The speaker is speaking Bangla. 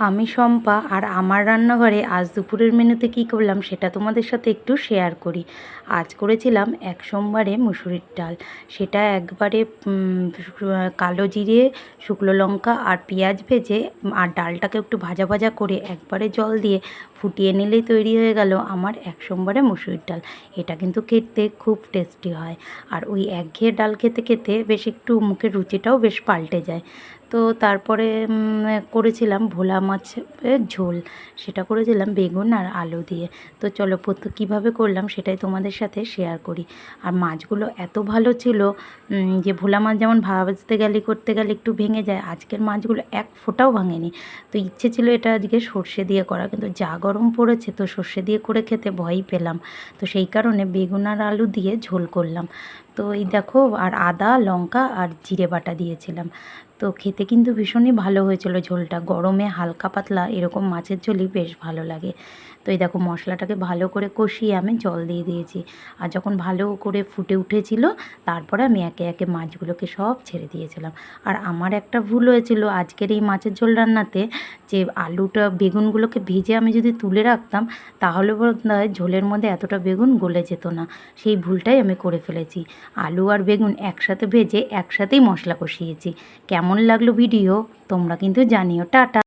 আমি শম্পা আর আমার রান্নাঘরে আজ দুপুরের মেনুতে কী করলাম সেটা তোমাদের সাথে একটু শেয়ার করি। আজ করেছিলাম এক সোমবারে মুসুরির ডাল। সেটা একবারে কালো জিরে, শুকনো লঙ্কা আর পেঁয়াজ ভেজে আর ডালটাকে একটু ভাজা ভাজা করে একবারে জল দিয়ে ফুটিয়ে নিলেই তৈরি হয়ে গেল আমার এক সোমবারে মুসুরির ডাল। এটা কিন্তু খেতে খুব টেস্টি হয়। আর ওই একঘেয়ে ডাল খেতে খেতে বেশ একটু মুখের রুচিটাও বেশ পাল্টে যায়। তো তারপরে করেছিলাম ভোলা মাছের ঝোল। সেটা করেছিলাম বেগুন আর আলু দিয়ে। তো চলো কীভাবে করলাম সেটাই তোমাদের সাথে শেয়ার করি। আর মাছগুলো এত ভালো ছিল যে ভোলা মাছ যেমন ভাজতে গেলে করতে গেলে একটু ভেঙে যায়, আজকের মাছগুলো এক ফোঁটাও ভাঙেনি। তো ইচ্ছে ছিল এটা আজকে সর্ষে দিয়ে করা, কিন্তু যা গরম পড়েছে তো সর্ষে দিয়ে করে খেতে ভয়ই পেলাম। তো সেই কারণে বেগুন আর আলু দিয়ে ঝোল করলাম। তো এই দেখো, আর আদা লঙ্কা আর জিরে বাটা দিয়েছিলাম। তো খেতে কিন্তু ভীষণই ভালো হয়েছিল ঝোলটা। গরমে হালকা পাতলা এরকম মাছের ঝোলই বেশ ভালো লাগে। তো এই দেখো, মশলাটাকে ভালো করে কষিয়ে আমি জল দিয়ে দিয়েছি। আর যখন ভালো করে ফুটে উঠেছিল তারপরে আমি একে একে মাছগুলোকে সব ছেড়ে দিয়েছিলাম। আর আমার একটা ভুল হয়েছিল আজকের এই মাছের ঝোল রান্নাতে, যে আলুটা বেগুনগুলোকে ভেজে আমি যদি তুলে রাখতাম তাহলে বোধহয় ঝোলের মধ্যে এতটা বেগুন গলে যেত না। সেই ভুলটাই আমি করে ফেলেছি। আলু আর বেগুন একসাথে ভেজে একসাথেই মশলা কষিয়েছি। কেমন লাগলো ভিডিও তোমরা কিন্তু জানিও। টাটা।